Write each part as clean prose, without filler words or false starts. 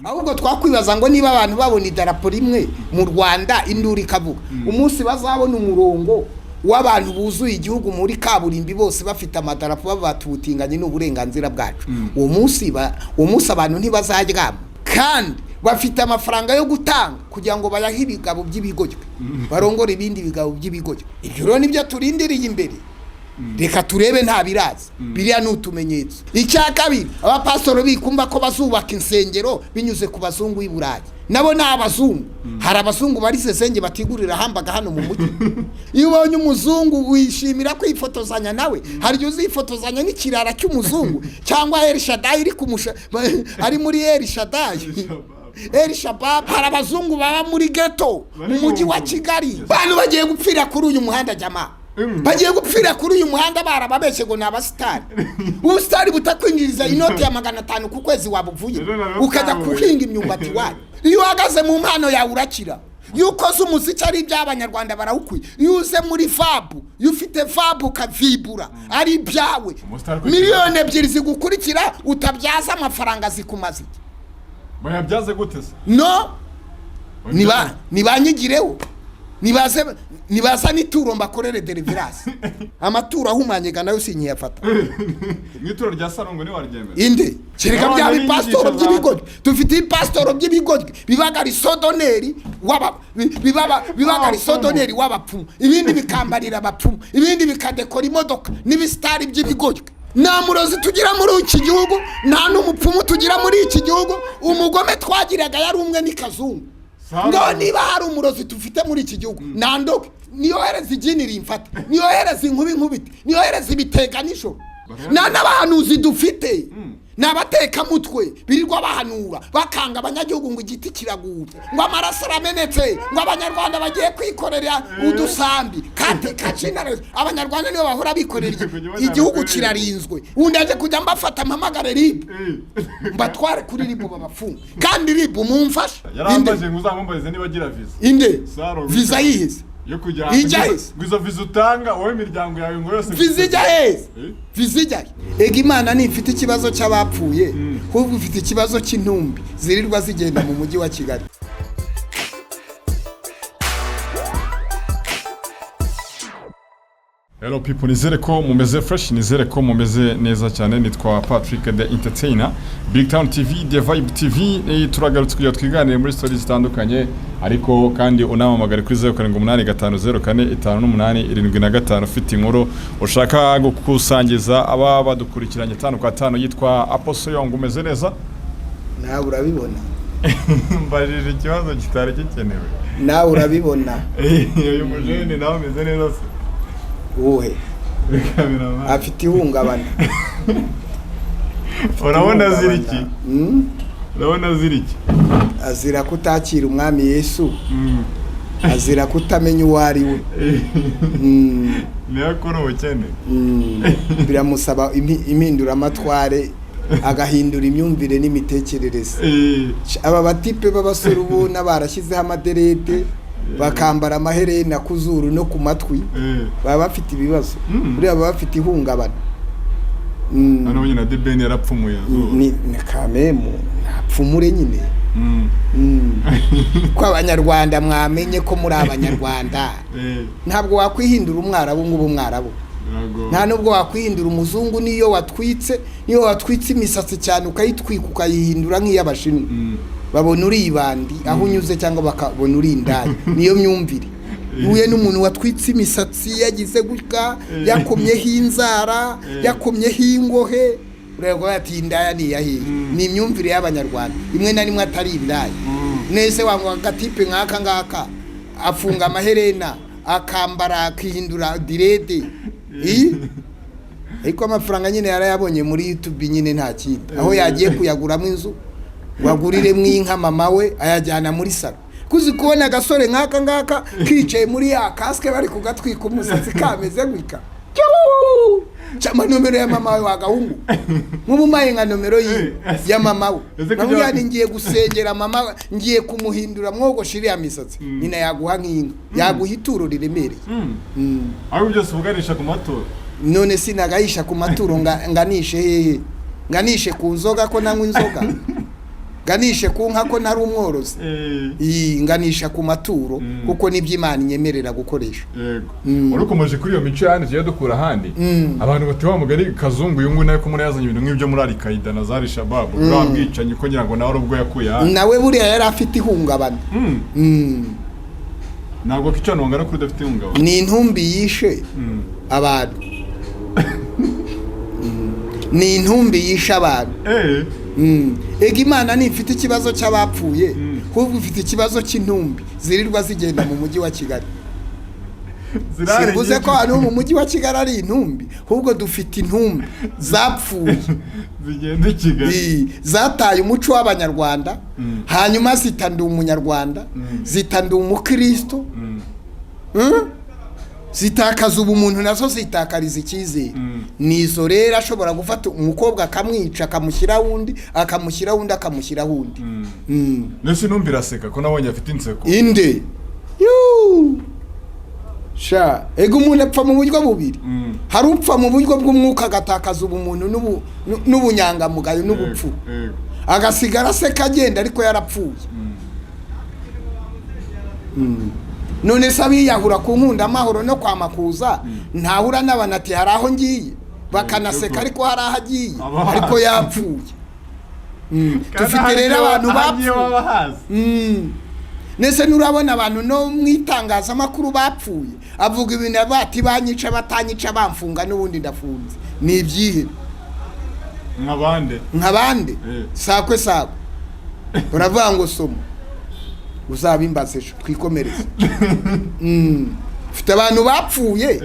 ahubwo twakwibaza ngo niba abantu babona idarapo rimwe mu Rwanda induru ikavuga umunsi bazabona umurongo w'abantu buzuye igihugu muri kaburimbi bose bafite amadarapo babatubutinganye n'uburenganzira bwacu uwo munsi abantu ntibazaryama kandi bafite amafaranga yo gutanga kugira ngo bayahe ibigabo by'ibigoryo barongore ibindi bigabo by'ibigoryo ibyo rero nibyo turindiriye imbere reka turebe nta biraza biriya n'utumenyetso icya kabiri abapasitoro bikumva ko bazubaka insengero binyuze ku bazungu i Burayi nabo ni abazungu hari abazungu bari sesenge batigurira hambaga hano mu mujyi iyo ubonye umuzungu wishimira kwifotozanya nawe hari igihe uzifotozanya n'ikirara cy'umuzungu cyangwa El Shaddai iri kumusha ari muri El Shaddai El Shabab hari abazungu baba muri ghetto mu mujyi wa Kigali bantu bagiye gupfira kuri uyu muhanda jamaa bagiye gupfira kuri uyu muhanda barababeshe ngo nabasitari ubusitari butakwinjiriza inoti ya 500 ku kwezi wabuvuye ukajya kuhinga imyumbati wayo iyo uhagaze mu mpano yawe urakira yuko umuziki ari iby'abanyarwanda barawukwiye iyo uze muri fabu iyo ufite fabu ukavibura ari ibyawe miliyoni 2 zigukurikira utabyaza amafaranga zikumaze bayabyaze gute se no nibanyigireho nibaza nituro mbakorere deliverance amaturo ahumanyega nayo sinyiyafata nituro rya Sarongo ni waryemera inde kereka bya bipasitoro by'ibigoryi dufite ipasitoro by'ibigoryi bibagari sodoneri bibagari sodoneri w'abapfumu ibindi bikambarira abapfumu ibindi bikadekora imodoka n'ibistari by'ibigoryi nta murozi tugira muri iki gihugu nta n'umupfumu tugira muri iki gihugu umugome twagiraga yari umwe n'ikazungu ngo niba hari umurozi tufite muri iki gihugu nandoke niyo hereza iginiri imfata niyo hereza inkubite niyo hereza ibiteganisho n'abahanuzi dufite n'abateka mutwe birirwa bahanura bakanga abanyagihugu ngo igiti kiraguye ngo amaraso aramenetse ngo abanyarwanda bagiye kwikorera udusambi kandi kacinare abanyarwanda niyo bahora bikorera igihugu kirarinzwe undi aje kujya mbafata amamagare RIB mbatware kuri RIB babafunga kandi RIB mumfasha yarambaje ngo uzamumbarize niba agira visa inde visa yihise yo kujya guzo visa utanga wowe imiryango yawe ngo yose visa ijaheze visa ijya ega Imana ni ifite ikibazo cy'abapfuye kuko ufite ikibazo cy'intumbi zirirwa zigenda mu mujyi wa Kigali. Hello people, nizere ko mumeze fresh, nizere ko mumeze neza cyane. Nitwa Patrick the Entertainer, BigTown TV, The Vibe TV. Turagarutse kugira twiganire muri stories zitandukanye, ariko kandi unamamagare kuri 0785045875 ufite inkuru ushaka gukusangiza aba badukurikiranye 5 kwa 5. Yitwa Apostle Yongwe, umeze neza? Nawe urabibona. Mbajije ikibazo kitari gikenewe. Nawe urabibona. Uyu mujene nawe umeze neza se? Uhe afite ihungabana urabona ziriki urabona ziriki azira kutakira umwami Yesu azira kutamenya uwari we yakora ubukene biramusaba impindura amatware agahindura imyumvire n'imitekerereze aba batipe b'abasore ubu n'abarashyizeho amaderede bakambara amaherena ku zuru no ku matwi baba bafite ibibazo buri baba bafite ihungabana hano nyine de Ben yarapfumuye ni kamemu napfumure nyine ko abanyarwanda mwamenye ko muri abanyarwanda ntabwo wakwihindura umwarabu ngo umwarabu nta nubwo wakwihindura umuzungu niyo watwitse imisatsi cyane ukayitwika ukayihindura nk'iy'abashinwa babona uri ibandi aho unyuze cyangwa bakabona uri indaya niyo myumvire uye n'umuntu watwitse imisatsi yagize gutya yakomyeho inzara yakomyeho ingohe urego ati indaya ni yahiye ni imyumvire y'abanyarwanda imwe na rimwe atari indaya nese wango agatipe nkaka ngaka afunga amaherena akambara akihindura direde ariko amafaranga nyine yarayabonye muri YouTube nyine nta kindi aho yagiye kuyaguramo inzu wagurire mwinka mama we ayajyana muri salo kuzi kubona agasore nkaka ngaka kicaye muri ya kaske bari kugatwika umusatsi kameze gwika chama nomero ya mama we wagahungu nk'umumaye nka nomero ya mama we namujyana ngiye gusengera mama ngiye kumuhindura mwogoshire ya misatsi nyina yaguha nk'inka yaguhituro riremereye aho byose ubuganisha ku maturo none sinagayisha ku maturo nganishe hehe nganishe ku nzoga ko nanywa inzoga ganishe ku nka ko ntari umworozi nganisha ku maturo kuko nibyo Imana inyemerera gukoresha. Yego urukomeje kuri iyo mico yandi tugiye dukura handi abantu bati wa mugari kazungu yungu nayo ko muri yazanye ibintu nk'ibyo muri Al-Qaeda na zari Shabab urabwicanye ko ngira ngo nawe ubwo yakuye handi nawe buriya yari afite ihungabana ntabwo kicano ngara kuri dafite ihungabana ni intumbi yishe abantu ni intumbi yishe abantu ega Imana nifite ikibazo cy'abapfuye kuko ifite ikibazo cy'intumbi zirirwa zigenda mu mujyi wa Kigali. Simbuze ko hano mu mujyi wa Kigali ari intumbi ahubwo dufite intumbi zapfuye zigenda i Kigali zataye umuco w'Abanyarwanda hanyuma zitanduye umunyarwanda zitanduye umukristo zitakaza ubumuntu nazo zitakariza icyizere. Nizo rero ashobora gufata umukobwa akamwica akamushyira wundi akamushyira wundi akamushyira wundi. Nese numbira seka ko nabonye afite inseko inde sha ego umuntu apfa mu buryo bubiri hari upfa mu buryo bw'umwuka agatakaza ubumuntu n'ubunyangamugayo n'ubupfu agasigara seka agenda ariko yarapfuye. None sabiyahura ku nkunda amahoro no kwa makuza ntahura n'abanati hari aho ngiye bakanaseka ariko hari aho agiye ariko yapfuye. Tufite rero abantu bapfuye nese nurabona abantu no mwitangaza makuru bapfuye avuga ibintu bati banyica batanyica bamfunga n'ubundi ndafunze ni ibyihe nkabande sakwe uravuga ngo somo uzabimbaze twikomereze. Fite abantu bapfuye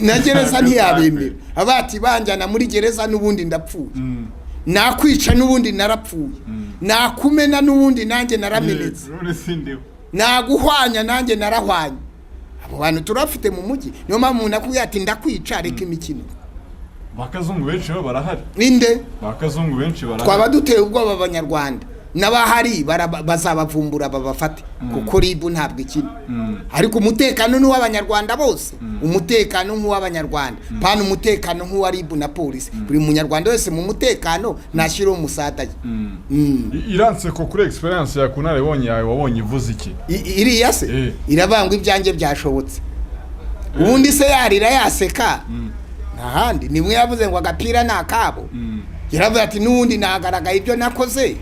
na gereza ntiyabemera abati banjana muri gereza n'ubundi ndapfuye nakwica n'ubundi narapfuye nakumena n'ubundi nanjye naramenetse naguhwanya nanjye narahwanya. Abo bantu turafite mu mujyi niyo mpamvu umuntu akubwira ati ndakwica reka imikino. Bakazungu benshi barahari inde bakazungu benshi barahari twaba duteye ubwoba Abanyarwanda n'abahari bazabavumbura babafate kuko ribu ntabwo ikina ariko umutekano n'uw'Abanyarwanda bose umutekano nk'uw'Abanyarwanda pana umutekano nk'uwa ribu na polisi buri munyarwanda wese mu mutekano nashyira umusataye. Iranse ko kuri experience ya kunare bonye yawe wabonye ivuze iki iriya se irabangwa ibyanjye byashobotse ubundi se yarira yaseka ntahandi nimwe yavuze ngo agapira nakabo yaravuze ati n'ubundi nagaragaye ibyo nakoze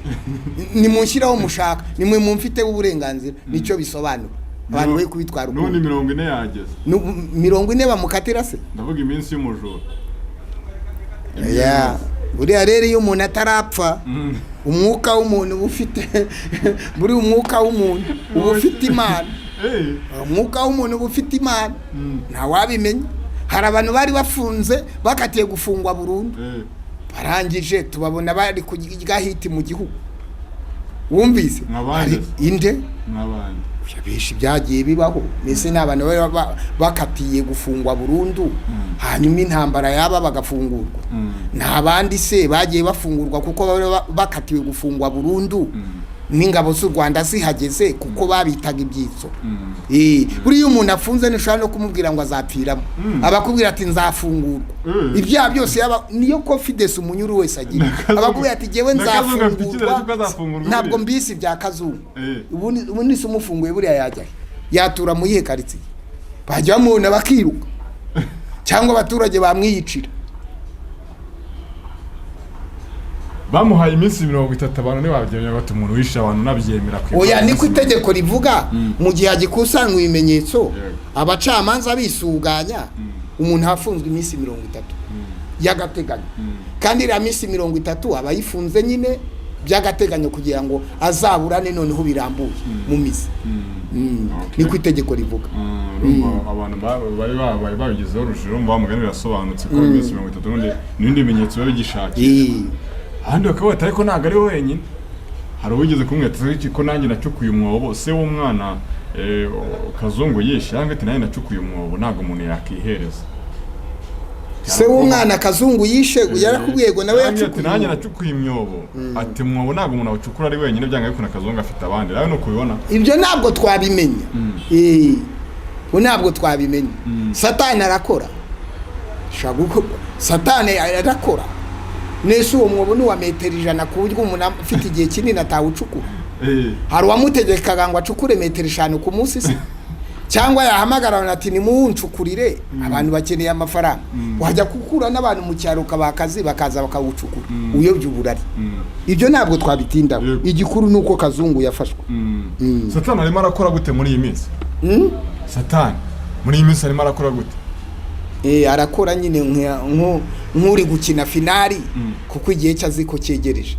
nimunshyiraho mushaka nimwe mumfite uburenganzira nicyo bisobanura abantu we kubitwara uko none 40 yageze 40 bamukatira se ndavuga iminsi y'umujoro buriya rero iyo umuntu atarapfa umwuka w'umuntu ufite buri umwuka w'umuntu uba ufite Imana umwuka w'umuntu uba ufite Imana nta wabimenya. Hari abantu bari bafunze bakatiye gufungwa burundu barangije tubabona bari kujya hiti mu gihugu wumvise inde byabisha byagiye bibaho mbese n'abantu bakatiye gufungwa burundu hanyuma intambara yaba bagafungurwa nta bandi se bagiye bafungurwa kuko bakatiwe gufungwa burundu n'ingabo z'u Rwanda zihageze kuko babitaga ibyitso. Buri umuntu afunze nishobora no kumubwira ngo azapfiramo abakubwira ati nzafungurwa ibyaha byose yaba niyo confidence umunyuru wese agira abakubwira ati jewe nzafungurwa ntabwo mbisi bya kazungu ubundi se umufunguye buriya yajya yatura mu yihe karitsiye bajya bamubona bakiruka cyangwa abaturage bamwiyicira. Bamuhaye iminsi 30 abantu nibabyemera bati umuntu wishe abantu nabyemera kwiga. Oya niko itegeko rivuga mu gihe agikusanywa ibimenyetso abacamanza bisuganya umuntu hafunzwe iminsi 30 y'agateganyo kandi ira minsi 30 abayifunze nyine by'agateganyo kugira ngo azaburane noneho birambuye mu mizi. Niko itegeko rivuga. Abantu bari babigizeho urushiro bamugana birasobanutse ko iminsi 30 n'indi bimenyetso babigishakira. Ahandi bakaba ariko ntago ari wenyine hari ubigeze kumweta ko nanjye nacukuye umwobo se w'umwana kazungu yishe yange ati nanjye nacukuye umwobo ntago umuntu yakihereza se w'umwana kazungu yishe yarakubwiye ngo nawe yacukuye nanjye nacukuye imyobo ati umwobo ntago umuntu awucukura ari wenyine byanga ariko na kazungu afite abandi nawe no kubibona ibyo ntabwo twabimenya ntabwo twabimenya Satani arakora shaguko Satani arakora nese uwo mwobo ni wa metero 100 ku buryo umuntu afite igihe kinini atawucukura hari uwamutegekaga ngo acukure metero 5 ku munsi se cyangwa yahamagarana ati nimuncukurire abantu bakeneye amafaranga wajya kukura n'abantu mu cyaro kabakazi bakaza bakawucukura uyobye uburari ibyo ntabwo twabitinda igikuru nuko kazungu yafashwe Satani arimo arakora gute muri iyi minsi Satani muri iyi minsi arimo arakora gute arakora nyine nk'uri gukina finali kuko igihe cyaziko cyegereje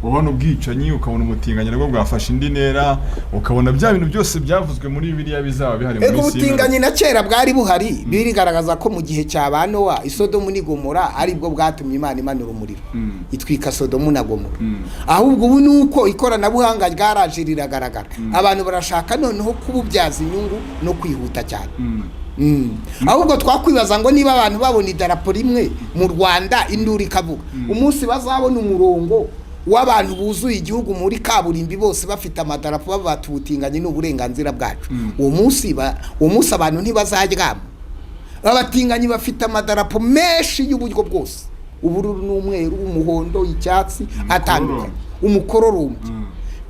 ubona ubwicanyi ukabona umutinganya nabwo bwafashe indi ntera ukabona bya bintu byose byavuzwe muri Bibiliya bizaba bihari muri Sino ubutinganyi na kera bwari buhari birigaragaza ko mu gihe cya Nowa Isodomu ni Gomora ari bwo bwatumye Imana imanura umuriro itwika Sodomu na Gomora ahubwo ubu nuko ikoranabuhanga ryaraje riragaragara abantu barashaka noneho kububyaza inyungu no kwihuta cyane ahubwo twakwibaza ngo niba abantu babona idarapo rimwe mu Rwanda induri kavuga umunsi bazabona umurongo w'abantu buzuye igihugu muri kaburimbi bose bafite amadarapo babatubutinganye n'uburenganzira bwacu uwo munsi abantu ntibazaryama abatinganyi bafite amadarapo menshi y'uburyo bwose ubururu n'umweru umuhondo icyatsi atandukanye umukororombye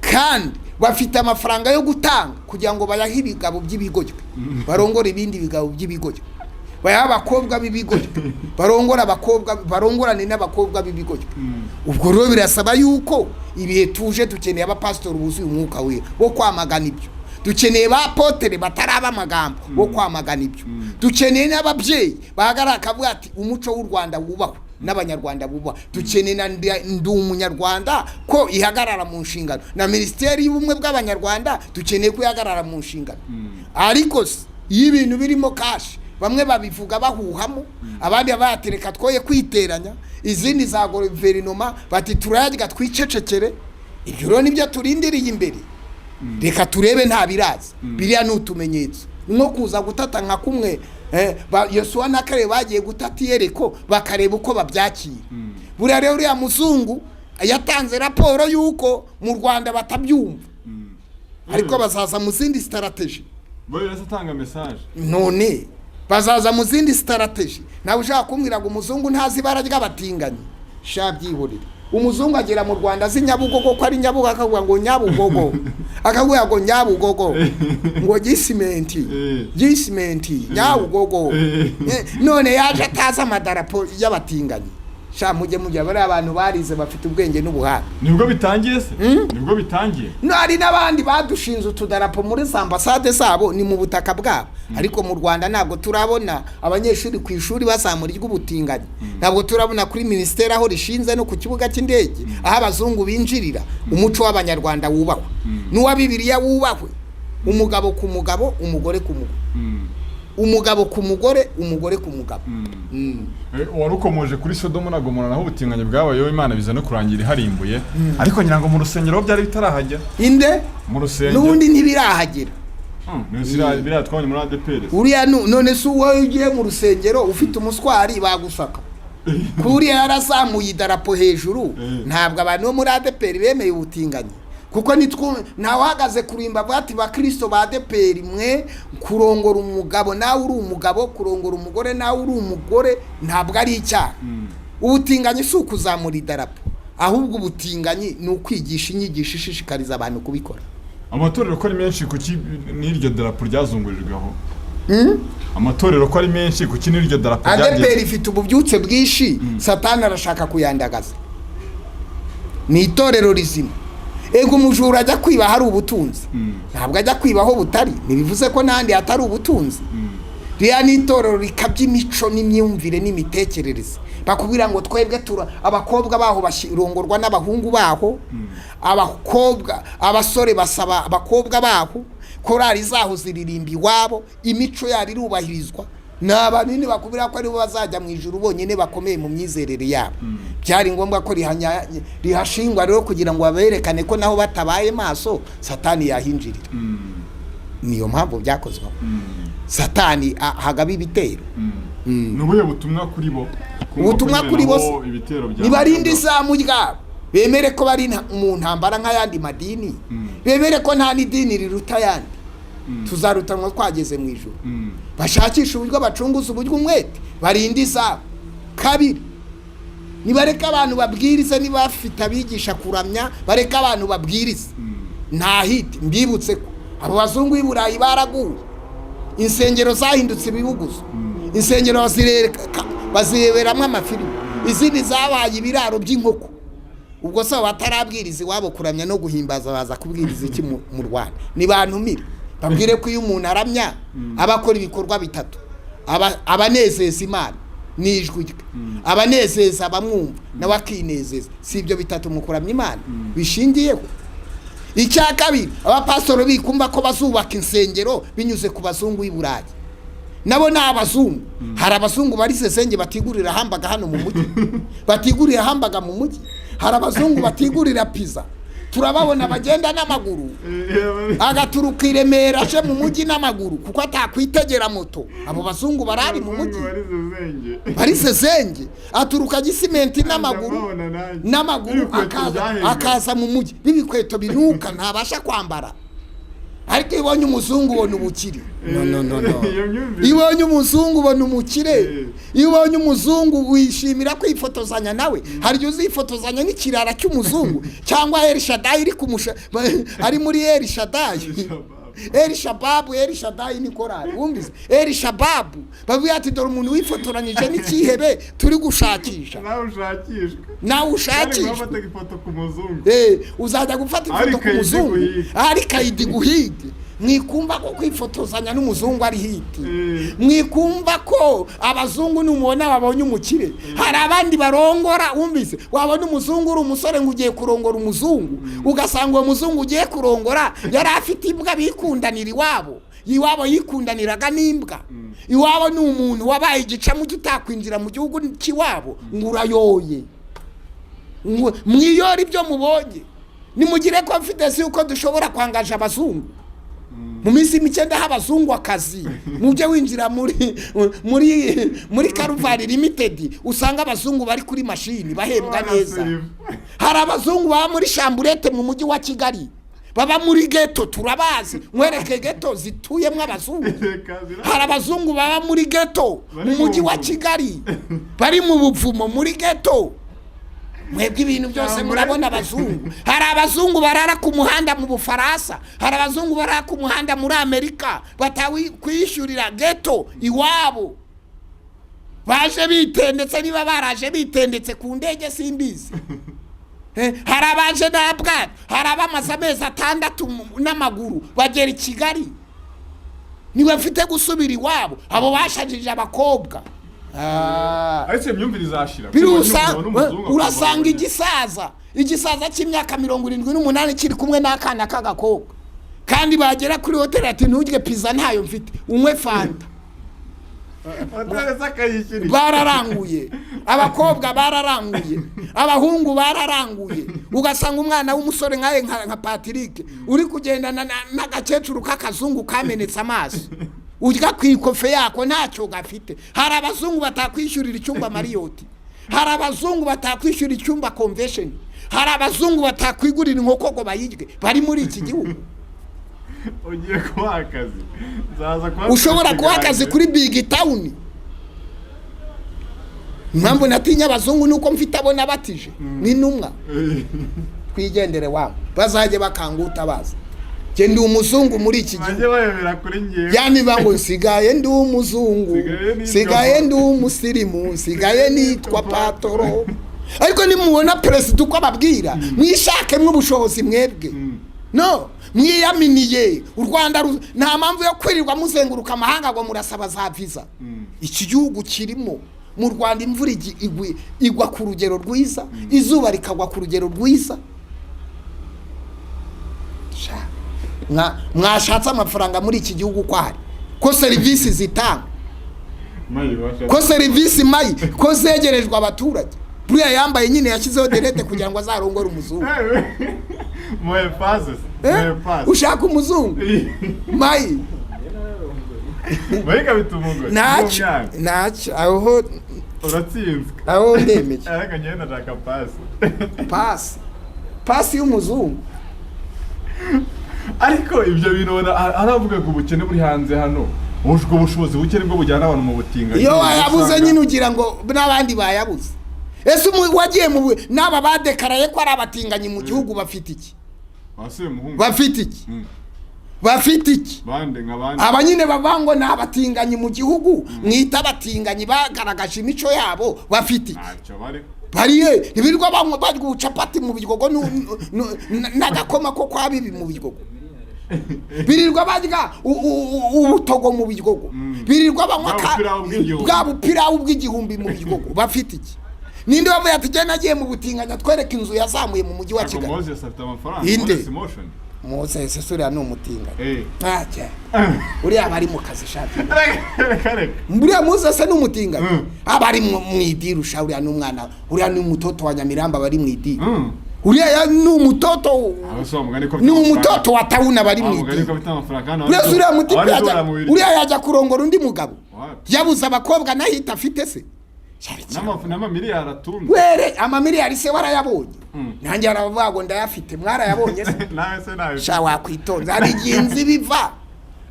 kandi bafite amafaranga yo gutanga kugira ngo bayahe ibigabo by'ibigoryo barongore ibindi bigabo by'ibigoryo baya abakobwa b'ibigoryo barongorane n'abakobwa b'ibigoryo ubwo rero birasaba yuko ibihe tuje dukeneye abapastori buzuye umwuka wera bo kwamagana ibyo dukeneye ba potere bataraba amagambo bo kwamagana ibyo dukeneye n'ababyeyi bahagarara kavuga ati umuco w'u Rwanda wubahwe n'abanyarwanda buba dukeneye ndi umunyarwanda ko ihagarara mu nshingano na ministeri y'ubumwe bw'abanyarwanda dukeneye ko ihagarara mu nshingano ariko y'ibintu birimo kashi bamwe babivuga bahuhamo abandi batereka twoye kwiteranya izindi za guverinoma bati turayarya twicecekere ibyo rero nibyo turindiriye imbere reka turebe nta biraza biriya n'utumenyetso nko kuza gutata nka kumwe Yosuwa na Kare bagiye gutata iyereko bakareba uko babyakira buriya rero uriya muzungu yatanze raporo y'uko mu Rwanda batabyumva ariko bazaza mu zindi strategy batanga message none bazaza mu zindi strategy nawe ushaka kumbwira ngo umuzungu ntazi ibara ry'abatinganyi shabyihorera umuzungu agera mu Rwanda azi Nyabugogo ko ari Nyabugogo akavuga ngo Nyabugogo akavuga ngo Nyabugogo ngo gisimenti Nyabugogo none yaje ataza amadarapo y'abatinganyi mujye bari abantu barize bafite ubwenge n'ubuhanga nibwo bitangiye se nibwo bitangiye nari n'abandi badushinze utudarapo muri ambasade zabo ni mu butaka bwabo ariko mu Rwanda ntabwo turabona abanyeshuri ku ishuri bazamura ry'ubutinganyi ntabwo turabona kuri ministeri aho rishinze no ku kibuga cy'indege aho abazungu binjirira umuco w'abanyarwanda wubahwe n'uwa Bibiliya wubahwe umugabo ku mugabo umugore ku mugore umugabo ku mugore umugore ku mugabo warukomoje kuri Sodomu na Gomora naho ubutinganye bwabayeho Imana biza no kurangira harimbuye ariko nyirango mu rusengero byari bitarahajya inde mu rusengero n'ubundi ntibirahagera biriya twabonye muri ADPR uriya none se uwo ugiye mu rusengero ufite umuswari bagusaka kuriya yarazamuye idarapo hejuru ntabwo abantu bo muri ADPR bemeye ubutinganye kuko ntawahagaze kurimba bwati ba Kristo ba ADPR mwe kurongora umugabo nawe uri umugabo kurongora umugore nawe uri umugore ntabwo ari icyaha ubutinganyi si ukuzamura idarapo ahubwo ubutinganyi ni ukwigisha inyigisho ishishikariza abantu kubikora amatorero ko ari menshi kuki n'iryo darapo ryazungurirwaho amatorero ko ari menshi kuki n'iryo darapo ADPR ifite ububyutse bwinshi Satani arashaka kuyandagaza ni itorero rizima ego umujura ajya kwiba hari ubutunzi ntabwo ajya kwibaho butari nibivuze ko nandi hatari ubutunzi riya ni itorero rikabya imico n'imyumvire n'imitekerereze bakubwira ngo twebwe abakobwa baho bashirongorwa n'abahungu baho abasore basaba abakobwa baho korari zaho ziririmba iwabo imico yari irubahirizwa n'abanini bakubwira ko ari bo bazajya mu ijuru bonyene bakomeye mu myizerere yabo byari ngombwa ko rihashingwa rero kugira ngo baberekane ko naho batabaye maso Satani yahinjirira niyo mpamvu byakozwe Satani hagaba ibitero nubuye butumwa kuri bo ubutumwa kuri bo nibarindi zamu ryabo bemere ko bari mu ntambara nk'ayandi madini bemere ko nta n'idini riruta yandi tuzarutanwa twageze mu ijuru bashakisha uburyo bacunguza uburyo umwete barindi zabo kabiri nibareka abantu babwirize niba bafite abigisha kuramya bareka abantu babwirize nta hiti mbibutse ko abo bazungu b'i Burayi baraguye insengero zahindutse ibibuguzo insengero bazireberamo amafilimi izindi zabaye ibiraro by'inkoko ubwo se batarabwiriza iwabo kuramya no guhimbaza baza kubwiriza iki mu Rwanda ni bantumire babwire ko iyo umuntu aramya abakora ibikorwa bitatu abanezeza Imana nijwi abanezeza abamwumva nawe akinezeza si ibyo bitatu mu kuramya Imana bishingiyeho icya kabiri abapasitoro bikumva ko bazubaka insengero binyuze ku bazungu b'i Burayi nabo ni abazungu hari abazungu bari sesenge batigurira hambaga hano mu mujyi batigurira hambaga mu mujyi hari abazungu batigurira pizza turababona bagenda n'amaguru agaturuka i Remera aje mu mujyi n'amaguru kuko atakwitegera moto abo bazungu barari mu mujyi bari sesenge aturuka gisimenti n'amaguru akaza mu mujyi bibikweto binuka ntabasha kwambara ariko ibonye umuzungu ubona ubukire no ibonye umuzungu ubona umukire ibonye umuzungu wishimira kwifotozanya nawe hari uzifotozanya n'ikirara cy'umuzungu cyangwa El Shaddai iri kumusha ari muri El Shaddai El Shaddai ni korali wumvise El Shababu bavuye ati dore umuntu wifotoranyije n'ikihebe turi gushakisha nawe ushakishwa uzajya gufata ifoto ku muzungu ari kayidi guhige mwikumva ko kwifotozanya n'umuzungu ari hiti mwikumva ko abazungu n'umubona babonye umukire hari abandi barongora wumvise wabona umuzungu uri umusore ngo ugiye kurongora umuzungu ugasanga uwo muzungu ugiye kurongora yari afite imbwa bikundanira iwabo yikundaniraga n'imbwa iwabo ni umuntu wabaye igicamu tutakwinjira mu gihugu cy'iwabo ngo urayoye mwiyora ibyo mubonye nimugire confidence yuko dushobora kwangaje abazungu mu minsi mike ndaha abazungu akazi mujye winjira muri Karuvari Limited usanga abazungu bari kuri mashini bahembwa neza hari abazungu baba muri Chamburete mu mujyi wa Kigali baba muri ghetto turabazi mwereke ghetto zituyemwe abazungu hari abazungu baba muri ghetto mu mujyi wa Kigali bari mu buvumo muri ghetto mwebwe ibintu byose murabona abazungu hari abazungu barara ku muhanda mu Bufaransa hari abazungu barara ku muhanda muri Amerika batawi kwishurira ghetto iwabo baje bitendetse niba baraje bitendetse ku ndege simbizi hari abaje nabwa hari abamaze amezi 6 n'amaguru bagera i Kigali niwe mfite gusubira iwabo abo bashajije abakobwa ese myumvire izashira urasanga igisaza cy'imyaka 78 kiri kumwe n'akana k'agakobwa kandi bagera kuri hotel ati ntujye pizza ntayo mfite unywe fanta bararanguye abakobwa bararanguye abahungu bararanguye ugasanga umwana w'umusore nkaye nka Patrick uri kugendana n'agakecuru k'akazungu kamenetse amaso ujya kwikofe yako ntacyo gafite hari abazungu batakwishyurira icyumba Marriott hari abazungu batakwishyura icyumba Convention hari abazungu batakwigurira inkoko ngo bayirye bari muri iki gihugu ugiye kuba akazi ushobora kuba akazi kuri BigTown impamvu natinya abazungu nuko mfite abona batije n'intumwa twigendere wabo bazaje bakanguta baza ndi umuzungu muri iki gihugu yani bango sigaye ndi umuzungu sigaye ndi umusirimu sigaye nitwa patoro ariko nimubona president uko ababwira mwishake mw'ubushobozi mwebwe no mwiyaminiye u Rwanda nta mpamvu yo kwirirwa muzenguruka amahanga ngo murasaba za visa iki gihugu kirimo mu Rwanda imvura igwa ku rugero rwiza izuba rikagwa ku rugero rwiza mwashatse amafaranga muri iki gihugu kwari ko service zitanga ko service mayi ko zegerejwe abaturage buriya yambaye nyine yashyizeho derete kugira ngo azarongore umuzungu ushaka umuzungu mayi nacho aho uratsinzwe aho ndemeye ariko ngenda ndaka pasi y'umuzungu ariko ibyo bintu aravuga ku bukene buri hanze hano ubwo bushobozi bukene bwo bujyana abantu mu butinga iyo wayabuze nyine ugira ngo n'abandi bayabuze ese wagiye mu naba badekaraye ko ari abatinganyi mu gihugu bafite iki bafite iki bafite iki bande nk'abandi abanyine bavango n'abatinganyi mu gihugu mwita abatinganyi bagaragaje imico yabo bafite iki bariye nibirwa bamwe barya ucapati mu bigogo n'agakoma ko kwa bibi mu bigogo birirwa barya ubutogo mu bigogo birirwa banywa bwa bupira ubw'igihumbi mu bigogo bafite iki ninde bavuye ati je nagiye mu butinganya twereka inzu yazamuye mu mujyi wa Kigali Moses afite amafaranga Moses sura no mutinga aje uri abari mu kazi shati muri Moses no mutinga abari mu idirusha uri n'umwana uri n'umutoto wa Nyamiramba bari mu idi uri n'umutoto ni umutoto wa Tauna bari mu idi uri yaja kurongora undi mugabo yabuza abakobwa nahita afite se nama miliyari atumye were ama miliyari se warayabonye nanjye aravuga ngo ndayafite mwarayabonye se nawe se nawe sha wakwitonza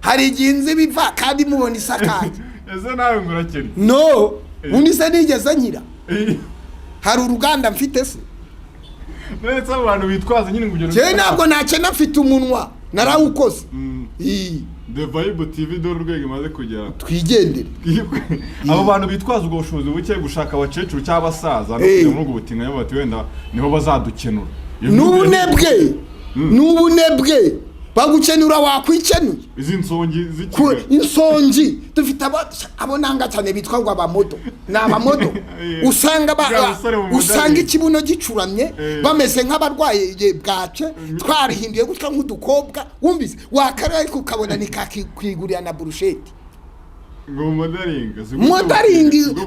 hari iginzi biva kandi mubona isakaye ese nawe ngurakeri no undi se nigeze nkira hari uruganda mfite se netse abantu bitwaza nyine ngugero je ntabwo nakena mfite umunwa narawukoze The Vibe TV do rwego maze kugera twigendere abo bantu bitwaza ubwo bushobozi buke gushaka abacecuru cy'abasaza no kujya muri ubwo butinga bati wenda niho bazadukenura n'ubunebwe bagukenura wakwicenuye izi nsongi z'ikigali insongi dufite abo nanga cyane bitwa ngo abamodo n'abamodo usanga ikibuno gicuramye bameze nk'abarwaye bwace twarihinduye gutya nk'udukobwa wumvise wakarara ariko ukabona nikakwigurira na burusheti ngo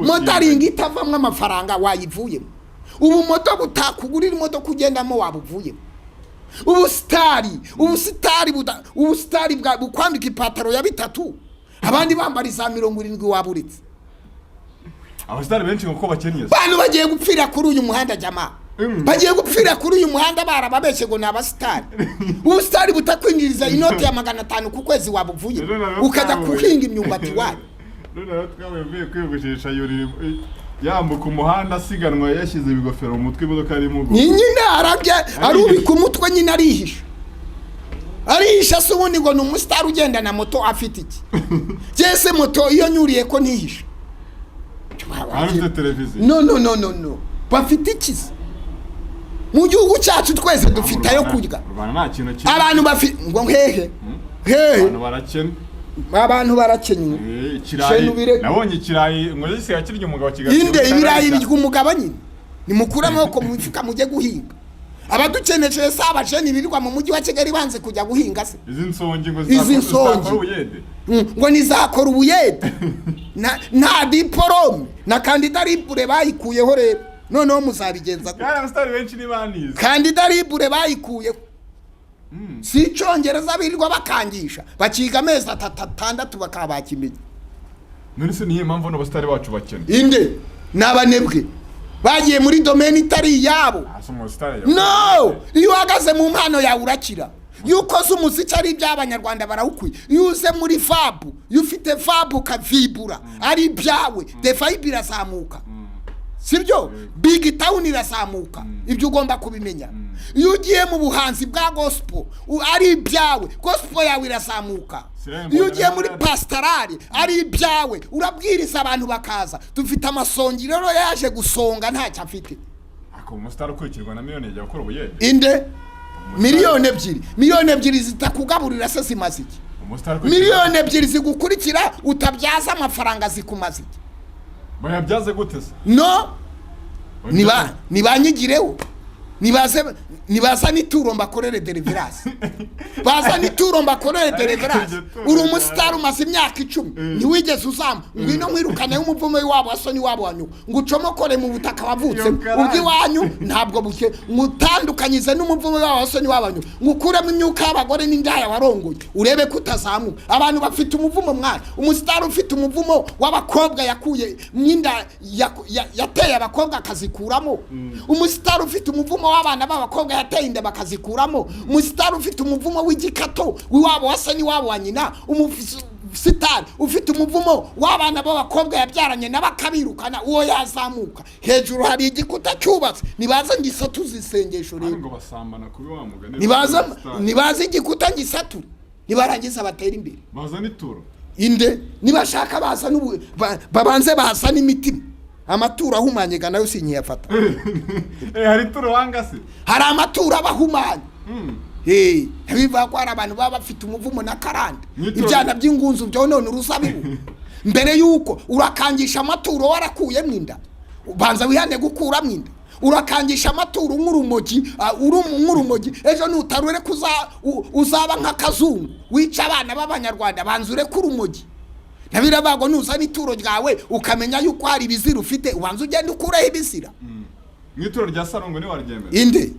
modaringi itavamwe amafaranga wayivuyemo ubu moto butakugurira imodoka ugendamo wabuvuyemo ubusitari bwa bukwambika ipataro ya 3 abandi bambara za 70 waburitse abasitari benshi uko bakenyeza bantu bagiye gupfira kuri uyu muhanda jama bagiye gupfira kuri uyu muhanda barababeshe ngo nabasitari ubusitari butakwinjiriza inoti ya 500 ku kwezi wabuvuye ukajya kuhinga imyumbati wayo none twabaye kwigushisha yuri yambuka umuhanda asiganwa yashyize ibigofero mu mutwe imodoka ari mu nyine arubika umutwe nyine arihisha se ubundi ngo ni umusitari ugenda na moto afite iki jese moto iyo nyuriye ko ntihisha arufite televiziyo no bafite iki mu gihugu cyacu twese dufite ayo kurya abantu bafite ngo hehe abantu barakenye nabonye ikirayi ngo yise yakirya umugabo kigatse inde ibirayi by'umugabo nyine ni mukura amaboko mu mifuka mujye guhinga abadukeneje saba jeni birirwa mu mujyi wa Kigali banze kujya guhinga se izi nsongi ngo zizakora ubuyede ngo nizakora ubuyede nta diplome na kandida libre bayikuyeho rero noneho muzabigenza kandi abastari benshi ni banize kandida libre bayikuyeho si Cyongereza birirwa bakangisha bakiga amezi 6 bakabakimenya none se niye mpamvu n'abastari bacu bakene inde nabanebwe bagiye muri domaine itari yabo no iyo uhagaze mu mpano yawe urakira yuko umuziki ari iby'abanyarwanda barawukwiye yuze muri fabu yufite fabu kavibura ari ibyawe the vibe irazamuka sibyo BigTown irazamuka ibyo ugomba kubimenya iyo ugiye mu buhanzi bwa gospel ari ibyawe gospel yawe irazamuka iyo ugiye muri pastorale ari ibyawe urabwiriza abantu bakaza dufite amasongi rero yaje gusonga ntacyo afite ako umustar ukurikirwa na miliyoni ya gukora ubuyede inde miliyoni ebyiri zitakugaburira se zimaziki miliyoni ebyiri zigukurikira utabyaza amafaranga zikumaziki bayabyaze gute se no nibanyigireho nibaza nituro mbakorere deliverance baza nituro mbakorere deliverance uri umustar umaze imyaka 10 ntiwigeze uzama ngwino mwirukane umuvumo wabo asoni wabo wanyu ngucomokore mu butaka wavutse ubwi wanyu ntabwo buke ngutandukanyize n'umuvumo wabo asoni wabanyu ngukuremo imyuka y'abagore n'indaya warongoye urebe kutazamuka abantu bafite umuvumo mwana umustar ufite umuvumo w'abakobwa yakuye mwinda yateye abakobwa akazikuramo umustar ufite umuvumo w'abana b'abakobwa yateye inda bakazikuramo umustar ufite umuvumo w'igikato wiwabo wasa ni wabo wanyina sitani ufite umuvumo w'abana b'abakobwa yabyaranye n'abakabirukana uwo yazamuka hejuru hari igikuta cyubatse nibaza ngisatu zisengesho rero ngo basambana kubi wa mugani nibaza igikuta ngisatu nibarangiza batera imbere baza nituro inde nibashaka baza babanze bahasa n'imitima amatura ahumanye ga nayo sinyiyafata hari turo wangase hari amatura abahumanye biva ko hari abantu baba bafite umuvumo na karande ibyana by'ingunzu byo none urusabibu mbere yuko urakangisha amaturo warakuye mwinda ubanza wihane gukura mwinda urakangisha amaturo nk'urumogi ejo nutarure uzaba nk'akazungu wica abana b'abanyarwanda banzure kurumogi nabirabago nuzana ituro ryawe ukamenya yuko hari ibizira ufite ubanza ugenda ukureho ibizira mwituro rya Sarongo ni waryemera inde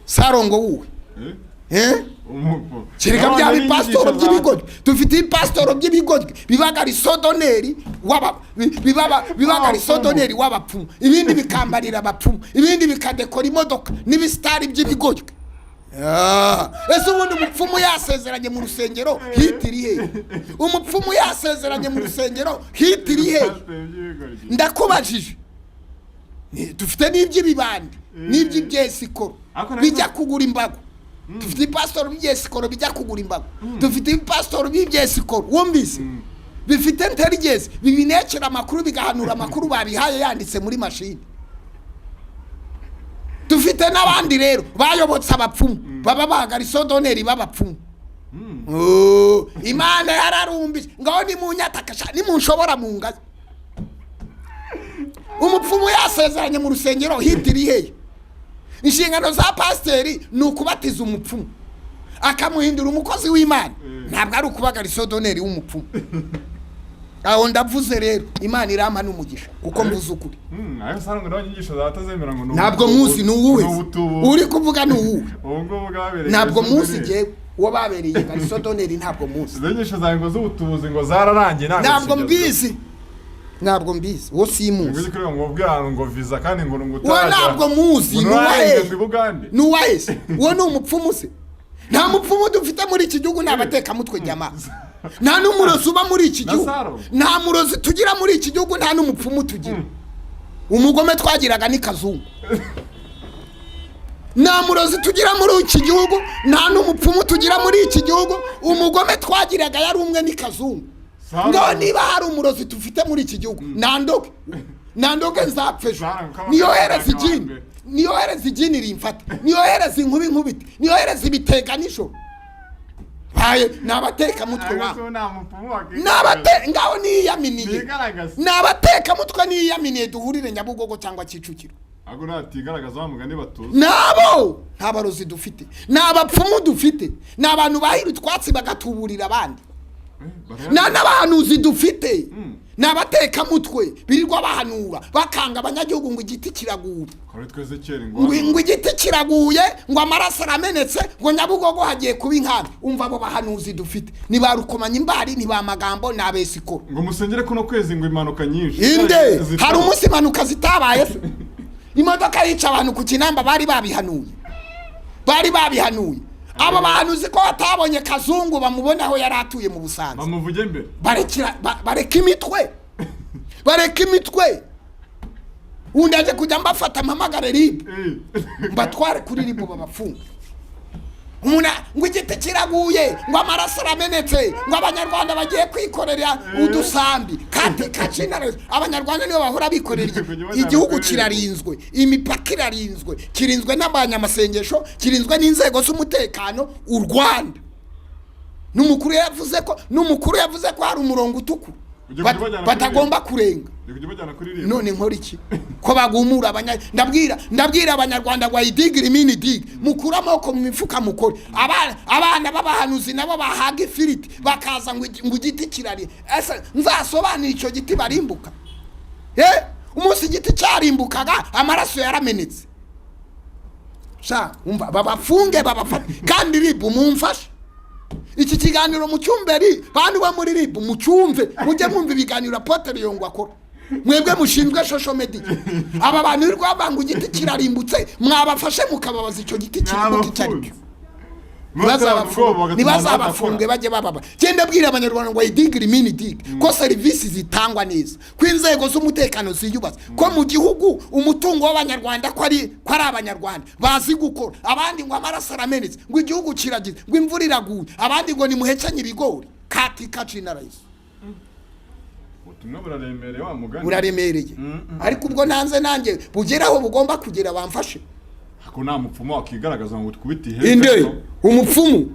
Sarongo wuwe Chirika bya bipastoro by'ibigoryi dufite ipastoro by'ibigoryi bibagari sodoneri bibagari sodoneri w'abapfumu ibindi bikambarira abapfumu ibindi bikadekora imodoka n'ibistari by'ibigoryi ese ubundi umupfumu yasezeranye mu rusengero hitirihe umupfumu yasezeranye mu rusengero hitirihe ndakubajije dufite n'iby'ibibandi n'iby'ibyesikoro bijya kugura imbago dufite pastor by'esikoro bijya kugura imbago dufite pastor by'esikoro wumvise bifite intelligence bibinekera amakuru bigahanura amakuru babihaye yanditse muri machine dufite n'abandi rero bayobotse abapfumu baba bagari sodoneri babapfumu Imana yararumbije ngaho ni munyatakasha ni munshobora mu ngazi umupfumu yasezeranye mu rusengero hitirihe inshingano za pasteri ni ukubatiza umupfumu akamuhindura umukozi w'Imana ntabwo ari ukubagara isodoneri w'umupfumu aho ndavuze rero Imana irampa n'umugisha kuko mvuze ukuri ayo Sarongo n'abanyigisho zatazemera ngo ntabwo muzi n'uwuwe uri kuvuga n'uwuwe ntabwo muzi jewe uwo babereye ga isodoneri ntabwo muzi inyigisho zawe ngo z'ubutubuzi ngo zararangiye ntabwo mbizi ntabwo mbizi wo simuzi ngiki kuri ngo bwira ngo visa kandi ngo ngutaje ntabwo muzi nuwahe wo ni umupfumu se nta mupfumu dufite muri iki gihugu nabateka mutwe jama nta n'umurozi uba muri iki gihugu nta murozi tugira muri iki gihugu nta n'umupfumu tugira umugome twagiraga ni kazungu nta murozi tugira muri iki gihugu nta n'umupfumu tugira muri iki gihugu umugome twagiraga yari umwe ni kazungu ngo niba hari umurozi tufite muri iki gihugu nandoge nzapfejo niyo hereza igini rimfata niyo hereza inkubi nkubiti niyo hereza ibiteganisho baye nabateka mutwe wa ngaho niyaminiye nabateka mutwe niyaminiye duhurire Nyabugogo cyangwa Kicukiro ago natigaragaza bamugane batuze nabo nta barozi dufite nabapfumu dufite nabantu bahira twatsi bagatuburira abandi n'abahanuzi dufite nabateka mutwe birirwa bahanura bakanga abanyagihugu ngo igiti kiragura ngo igiti kiraguye ngo amaraso aramenetse ngo Nyabugogo hagiye kuba inkana umva abo bahanuzi dufite ni barukomanya imbari ni ba magambo n'abesikoro ngo musengere kuno kwezi ngo imanuka nyinshi inde hari umunsi imanuka zitabaye imodoka yica abantu ku kinamba bari babihanuye aba bahanuzi ko batabonye kazungu bamubona aho yari atuye mu Busanza bamuvuge mbere bareka imitwe undaje kujya mbafata mpamagare ribu mbatware kuri ribu babafunga ngo igiti kiraguye ngo amaraso aramenetse ngo abanyarwanda bagiye kwikorera udusambi kandi kacinare abanyarwanda nibo bahora bikorera igihugu kirarinzwe imipaka irarinzwe kirinzwe n'abanyamasengesho kirinzwe n'inzego z'umutekano u Rwanda n'umukuru yavuze ko hari umurongo utukura batagomba kurenga none nkora iki ko bagumura ndabwira abanyarwanda ngo idigiri mini dig mukura amoko mu mifuka mukore abana b'abahanuzi nabo bahaga ifiriti bakaza ngo igiti kirari ese nzasobanura icyo giti barimbuka umunsi igiti cyarimbukaga amaraso yaramenetse sha umva babafunge babafata kandi ribu mumfashe iki kiganiro mu cyumberi bandi wa muri ribu mu cyumve mujye mwumva ibiganiro Apotre Yongwe akora mwebwe mushinzwe social media aba bantu birirwa banga igiti kirarimbutse mwabafashe mukababaza icyo giti kirimbuka cyari nibazabafunge bajye bababa genda bwira abanyarwanda ngo idigiri mini dig ko service zitangwa neza ko inzego z'umutekano ziyubatse ko mu gihugu umutungo w'abanyarwanda ko ari abanyarwanda bazi gukora abandi ngo amaraso aramenetse ngo igihugu kiragize ngo imvura iraguye abandi ngo nimuhecanye ibigori kati kacina rais uraremereye ariko ubwo nanjye bugeraho bugomba kugera bamfashe ako nta mupfumu wakigaragaza ngo tukubite ihembe inde umupfumu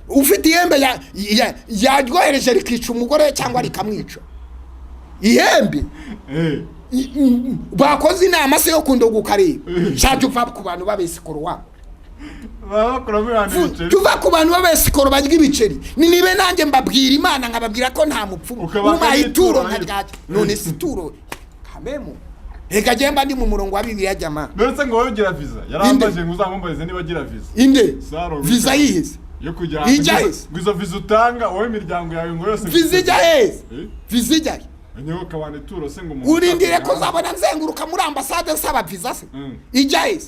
ufite ihembe yaryohereje rikica umugore cyangwa rikamwica ihembe bakoze inama se yo kundogukareba shaje uva ku bantu babesikoro wabo tuva ku bantu babesikoro barya ibiceri nibe nanjye mbabwira Imana nkababwira ko nta mupfumu umayituro nkajyaje none situro kamemo Ega jemba ndi mu murongo wa Bibiliya jama. Ndetse ngo wowe ugira visa. Yarambaje ngo uzamumbarize niba agira visa. Inde. Visa yihise. Yo kujya. Ngo visa utanga wowe imiryango yawe ngo yose. Visa yihise. Visa yihise. Niho kabane turo se ngo umuntu. Urindire ko zabona nzenguruka muri ambassade nsaba visa se. Ijyahise.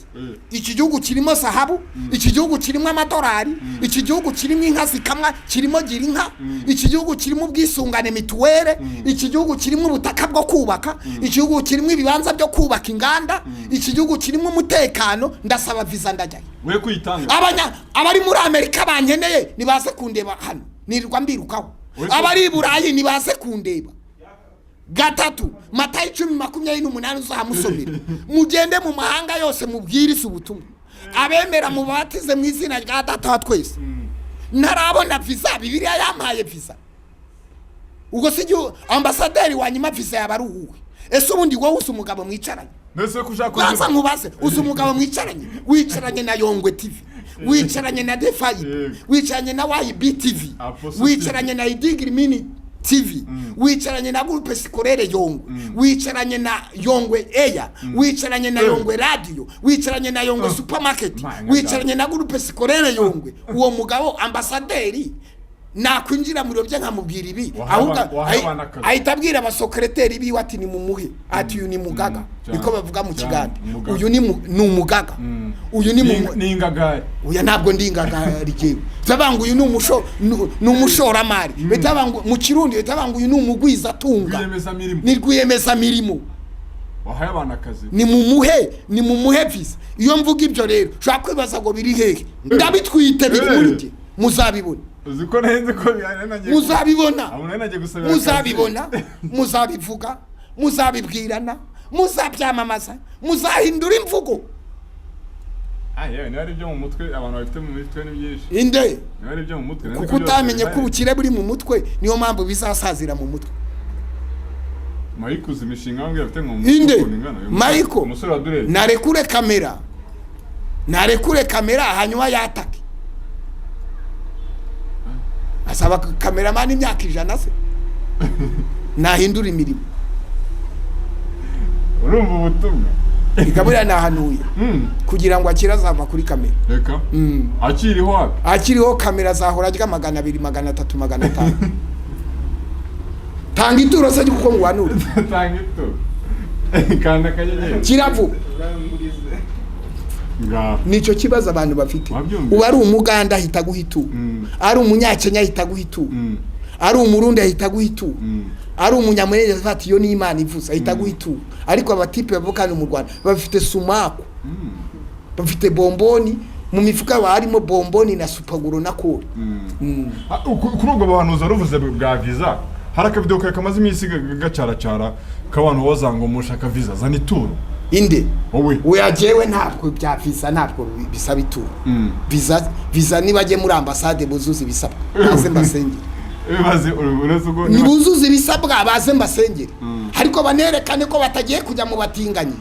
Iki gihugu kirimo sahabu, iki gihugu kirimo amadolari, iki gihugu kirimo inka zikamwa, kirimo gira inka, iki gihugu kirimo ubwisungane mituwere, iki gihugu kirimo ubutaka bwo kubaka, iki gihugu kirimo ibibanza byo kubaka inganda, iki gihugu kirimo umutekano, ndasaba visa ndajyayo. We kuyitanga. Abari muri Amerika bankeneye nibaze kundeba hano. Nirirwa mbirukaho. Abari Burayi nibaze kundeba. Gatatu Matayo 10:28 uzamusomera mugende mu mahanga yose mubwiriza ubutumwa abemera mubatize mu izina rya Data wa twese narabona visa Bibiliya yampaye visa ubwo sijyo ambasaderi wanyima visa yabaruhuwe ese ubundi wowe usumugabo mwicaranye nese kushaka kwanza nkubaze usumugabo mwicaranye wicaranye na Yongwe TV wicaranye na Defy wicaranye na YIBI TV wicaranye na Idigiri Mini TV wicaranye na groupe scolaire Yongwe wicaranye na Yongwe Air wicaranye na Yongwe Radio wicaranye na Yongwe Supermarket wicaranye na groupe scolaire Yongwe uwo mugabo ambasaderi nakwinjira muri byo nkamubwira ibi ahubwo ahitabwira abasokreteri biwe ati ni mumuhe ati uyu ni mugaga niko bavuga mu kiganda uyu ni umugaga uyu ni ingagari uya ntabwo ndi ingagari ryewe tabangu uyu ni umushoramari betabangu mu kirundi betabangu uyu ni umugwiza tunga ni rwiyemeza mirimo wahaye abana akazi ni mumuhe visa iyo mvuga ibyo rero shaka kwibaza ngo biri hehe ndabitwite biri muzabibona uziko neze ko muzabibona muzabibona muzabivuga muzabibwirana muzabyamamaza muzahindura imvugo yewe nari byo mu mutwe abantu bafite mu mitwe n'byinshi inde nari byo mu mutwe kuko utamenye ko ubukire buri mu mutwe niyo mpamvu bizasazira mu mutwe Michael zimishinga wangu afite mu mutwe Michael umusore wa Dure narekure kamera hanyuma yatake asaba cameraman imyaka 100 se nahindura imirimo urumva ubutumwa ikabura nahanuye kugira ngo akirazava kuri kamera reka akiriho hapi akiriho kamera zahora rya 200 300 500 tanga ituro se kuko ngwanura tanga ituro kanda kanyenyeri kiravu nico kibaza abantu bafite uba ari umuganda ahita guhitu ari umunyakenya ahita guhitu ari umurundi ahita guhitu ari umunyamurenge afati yo ni Imana ivuza ahita guhitu ariko abatipe bavukana mu Rwanda bafite sumaku bafite bomboni mu mifuka harimo bomboni na supaguro na kore kuri ubwo bahanuza ruvuze bwa visa haraka video kamaze imisi gacara kabantu wazango mushaka visa zani turo inde we ajewe ntabwo bya visa ntabwo bisaba ituro visa nibaje muri ambassade buzuzi bisaba baze mbasengere ni buzuzi bisabwa baze mbasengere ariko banerekane ko batagiye kujya mu batinganyi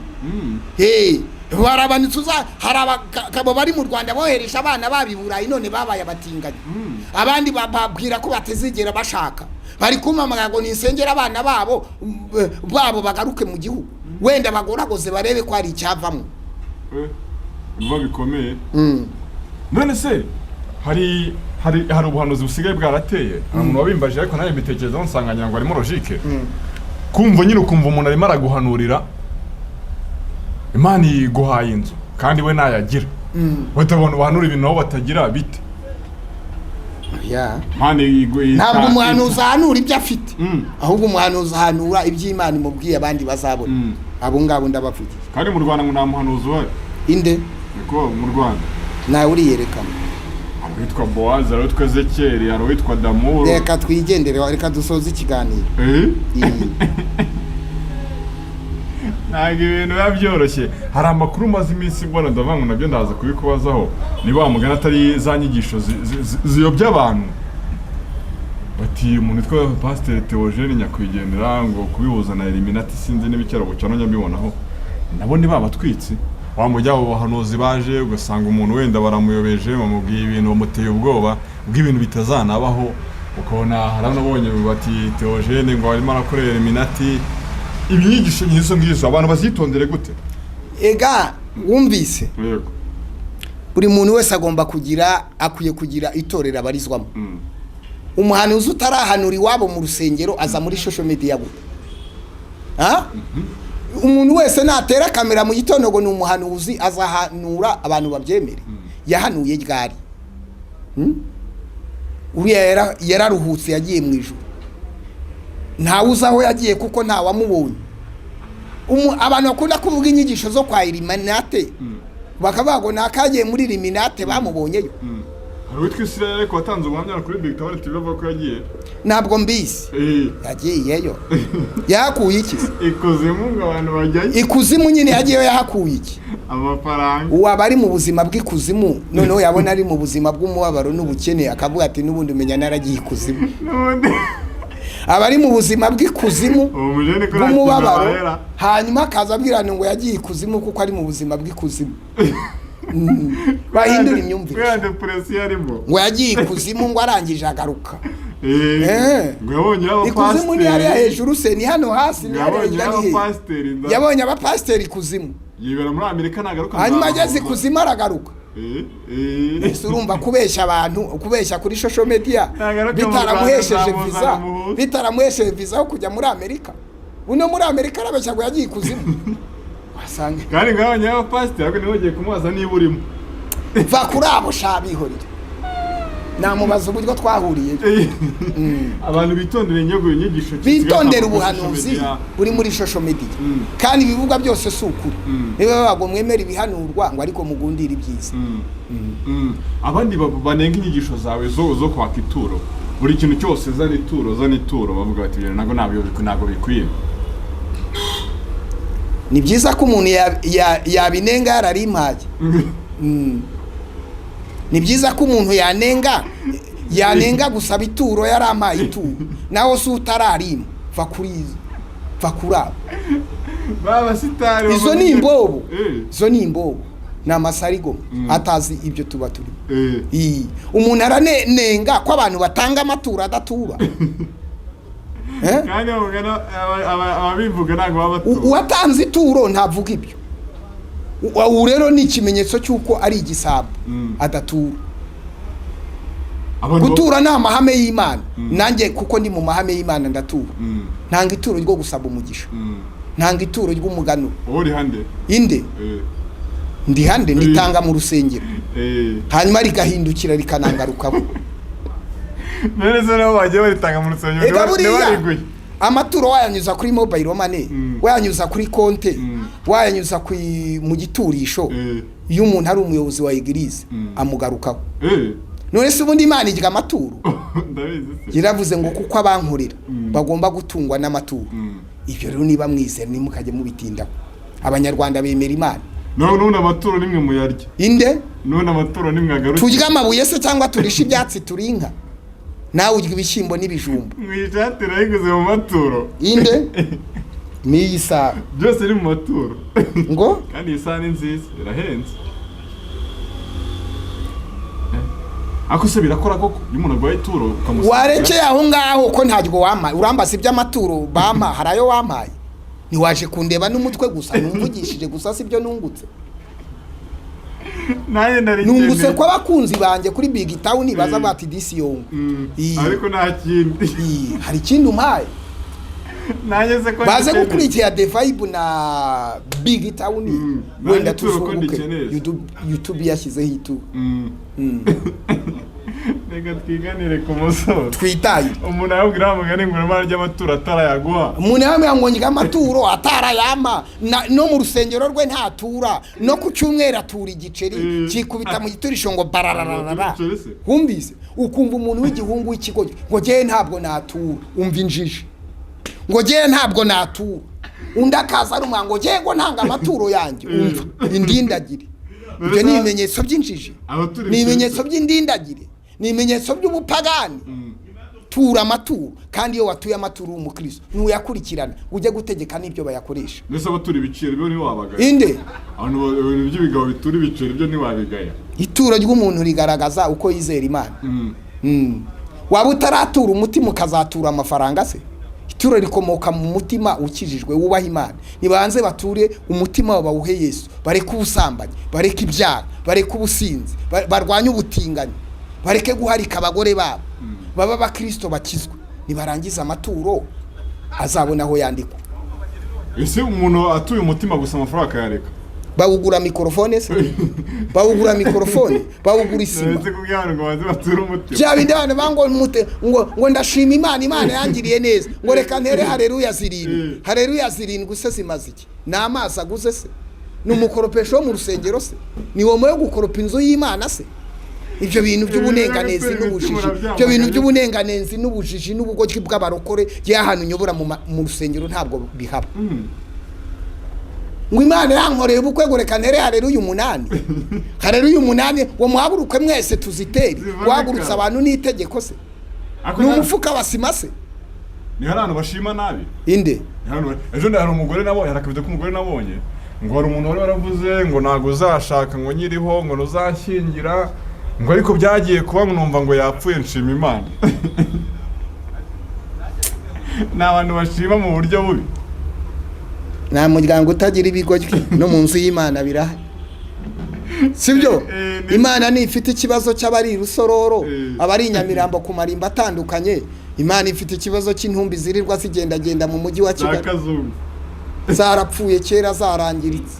barabanitsuza harabagabo bari mu Rwanda boheresha abana babiburayi none babaye abatinganyi abandi babwira ko batezigera bashaka bari kumamaga ngo ninsengera abana babo bagaruke mu gihugu wenda bagoragoze barebe ko ari icyavamo biba bikomeye none se hari ubuhanuzi busigaye bwarateye umuntu wabimbaje ariko nayo bitekerezaho nsanganya ngo arimo logique kumva nyine ukumva umuntu arimo araguhanurira Imana iguhaye inzu kandi we nayagira batabona ubuhanura ibintu aho batagira bite ya mpane igwe ntabwo umuhanuzi ahanura ibyo afite ahubwo umuhanuzi ahanura iby'Imana imubwiye abandi bazabona abo ngabo ndabavugira kandi mu Rwanda ngo nta muhanuzi uhari inde niko mu Rwanda nawe uriyerekana witwa Boaz witwa Ezekiel witwa Damuro reka twigendere reka dusoze ikiganiro ntabwo ibintu biba byoroshye hari amakuru maze iminsi mbona ndavuga ngo nabyo ndaza kubikubazaho niba wamugana atari za nyigisho ziyobya abantu bati umuntu witwa Pasteur Theogene Nyakwigendera ngo kubihuza na Illuminati sinzi n'ibikero bucano nyabibonaho nabo ni babatwitsi wamujya abo bahanuzi baje ugasanga umuntu wenda baramuyobeje bamubwiye ibintu bamuteye ubwoba bw'ibintu bitazanabaho ukabona haranabonye bati Theogene ngo arimo arakorera Illuminati ibinyigisho nyizo ngizo abantu bazitondere gute ega wumvise yego buri muntu wese agomba akwiye kugira itorera abarizwamo umuhanuzi utarahanura iwabo mu rusengero aza muri social media gute umuntu wese natera kamera mu gitondo ngo ni umuhanuzi azahanura abantu babyemere yahanuye ryari uriya yararuhutse yagiye mu ijuru ntawuzi aho yagiye kuko ntawamubonye abantu bakunda kuvuga inyigisho zo kwa Illuminati bakavuga ngo nakagiye muri Illuminati bamubonyeyo hari witwa Israel ko watanze ubuhamya kuri BigTown TV bavuga ko yagiye ntabwo mbisi yagiyeyo yahakuye iki ikuzimu ngo abantu bajyayo ikuzimu nyine yagiyeyo yahakuye iki amafaranga uwaba ari mu buzima bw'ikuzimu noneho yabona ari mu buzima bw'umubabaro n'ubukene akavuga ati n'ubundi umenya naragiye ikuzimu abari mu buzima bw'ikuzimu bw'umubabaro hanyuma akaza abwirana ngo yagiye ikuzimu kuko ari mu buzima bw'ikuzimu bahindura imyumvire ngo yagiye ikuzimu ngo arangije agaruka ikuzimu ni hariya hejuru se ni hano hasi ni hariya yabonye abapasiteri ikuzimu yibera muri Amerika nagaruka hanyuma ageze ikuzimu aragaruka ese urumva kubeshya abantu kubeshya kuri social media bitaramuhesheje visa yo kujya muri Amerika uno muri Amerika arabeshya ngo yagiye ikuzimu wasanga kandi ngabanye abapasiteri ariko niho ugiye kumubaza niba urimo va kuri abo shabihorera namubaza uburyo twahuriye abantu bitondera inyigisho bitondera ubuhanuzi buri muri social media kandi ibivuga byose si ukuri niba bago mwemera ibihanurwa ngo ariko mugundira ibyiza abandi banenga inyigisho zawe zo kwaka ituro buri kintu cyose zana ituro bavuga bati ntago bikwiye ni byiza ko umuntu yabinenga yararimpaye ni byiza ko umuntu yanenga gusaba ituro yaramaye ituro naho se utararima va kuri abo baba sitari izo ni imbobo ni amasarigo atazi ibyo tuba turi umuntu aranenga ko abantu batanga amaturo adatura kandi ababivuga ntabwo baba uwatanze ituro ntavuga ibyo ubu rero ni ikimenyetso cy'uko ari igisabo adatura gutura ni amahame y'Imana nanjye kuko ndi mu mahame y'Imana ndatura ntanga ituro ryo gusaba umugisha ntanga ituro ry'umugano uri hande inde ndi hande nditanga mu rusengero hanyuma rigahindukira rikanangarukamo neza naho bagiye baritanga mu rusengero ntibariguye amaturo wayanyuza kuri mobile money wayanyuza kuri konte wayanyuza mu giturisho iyo umuntu ari umuyobozi wa igirize amugarukaho none se ubundi Imana igira amaturo yaravuze ngo kuko abankorera bagomba gutungwa n'amaturo ibyo rero niba mwizera nimukajye mubitindaho abanyarwanda bemera Imana none amaturo nimwe muyarya inde none amaturo nimwe agaruka turya amabuye se cyangwa turisha ibyatsi turinka nawe urya ibishyimbo n'ibijumba mwijatira yiguze mu maturo inde ni isa byose ari mu maturo ngo kandi isa ni nziza irahenze ako se birakora koko umuntu agwaye ituro ukamusaba warekeye aho ngaho ko ntajyo wamaye urambaza iby'amaturo bama harayo wamaye niwaje kundeba n'umutwe gusa numvugishije gusa sibyo nungutse naye ndari nungutse ko abakunzi banje kuri BigTown baza bati disi yongo ariko nta kindi hari ikindi umpaye naje se ko baze gukurikira The Vibe na BigTown wenda tuzuke YouTube yashyizeho itu Reka twiganire ku musoro. twitaye Umuntu yabwira mugane ngo namara ry'amaturo atarayaguha. umuntu yamwe ngo nyiga amaturo atarayama no mu rusengero rwe ntatura no ku cyumweru atura igiceri kikubita mu giturisho ngo barararara humvise ukumva umuntu w'igihungu w'ikigoyi ngo je ntabwo natura umva injiji ngo je ntabwo natura undakaza ari umwango je ngo ntanga amaturo yanjye umva indindagire ibyo ni ibimenyetso by'injiji ni ibimenyetso by'indindagire ni ibimenyetso by'ubupagani tura amaturo kandi iyo watuye amaturo umukristo nuyakurikirana ujye gutegeka n'ibyo bayakoresha nese abatura ibiciro byo ni wabagaya inde abantu by'ibigabo bitura ibiciro byo ni wabigaya ituro ry'umuntu rigaragaza uko yizera Imana waba utaratura umutima ukazatura amafaranga se ituro rikomoka mu mutima ukijijwe wubaha Imana nibanze bature umutima wabo bawuhe Yesu bareke ubusambanyi bareke ibyaha bareke ubusinzi barwanye ubutinganyi bareke guharika abagore babo baba bakristo bakizwe nibarangiza amaturo azabona aho yandikwa ese umuntu atuye umutima gusa amafaranga akayareka bawugura mikrofone se bawugura mikrofone bawugura isima ese kubyana ngo baze batura umutima cyabinde bana bango ngo ndashima Imana yangiriye neza ngo reka ntere haleluya zirindwi haleluya zirindwi se zimaze iki n'amazi aguze se n'umukoropesho wo mu rusengero se ni wowe yo gukoropa inzu y'Imana se ibyo bintu by'ubunenganezi n'ubujiji ibyo bintu by'ubunenganezi n'ubujiji n'ubugoryi bw'abarokore y'ahantu nyobora mu rusengero ntabwo bihaba ngo Imana yankoreye ubukwe ngo reka ntere haleluya 8 haleluya 8 wo muhaguruke mwese tuziteri wagurutsa abantu n'itegeko se n'umufuka basima se ni harano bashima nabi inde ejo ndahari umugore nabo yarakabize ko umugore nabonye ngo hari umuntu wari waravuze ngo nago uzashaka ngo nyiriho ngo nuzashyingira ngo ariko byagiye kuba numva ngo yapfuye nshima Imana n'abantu bashima mu buryo bubi nta muryango utagira ibigoryi no mu nzu y'Imana birahari sibyo Imana ni ifite ikibazo cy'abari rusororo abari Nyamirambo ku marimba atandukanye Imana ifite ikibazo cy'intumbi zirirwa zigendagenda mu mujyi wa Kigali zarapfuye kera zarangiritse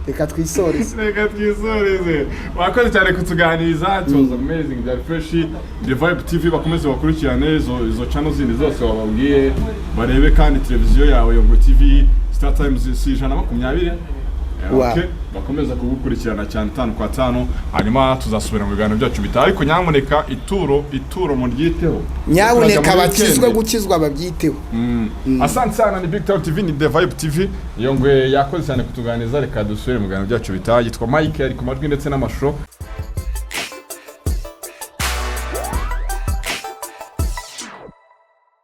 reka twisoreze wakoze cyane kutuganiriza it was amazing that fresh the vibe TV bakomeze bakurikirane izo channel zindi zose wababwiye barebe kandi televiziyo yawe Yongwe TV Star Times ijana 20 okay bakomeza kugukurikirana cyane 5 kwa 5 hanyuma tuzasubira mu biganiro byacu bita ariko nyamuneka ituro mu ryiteho nyabuneka bakizwe gukizwa babyiteho asante sana ni BigTown TV ni The Vibe TV Yongwe yakoze cyane kutuganiza reka dusubire mu biganiro byacu bita yitwa Mike ari ku majwi ndetse n'amashusho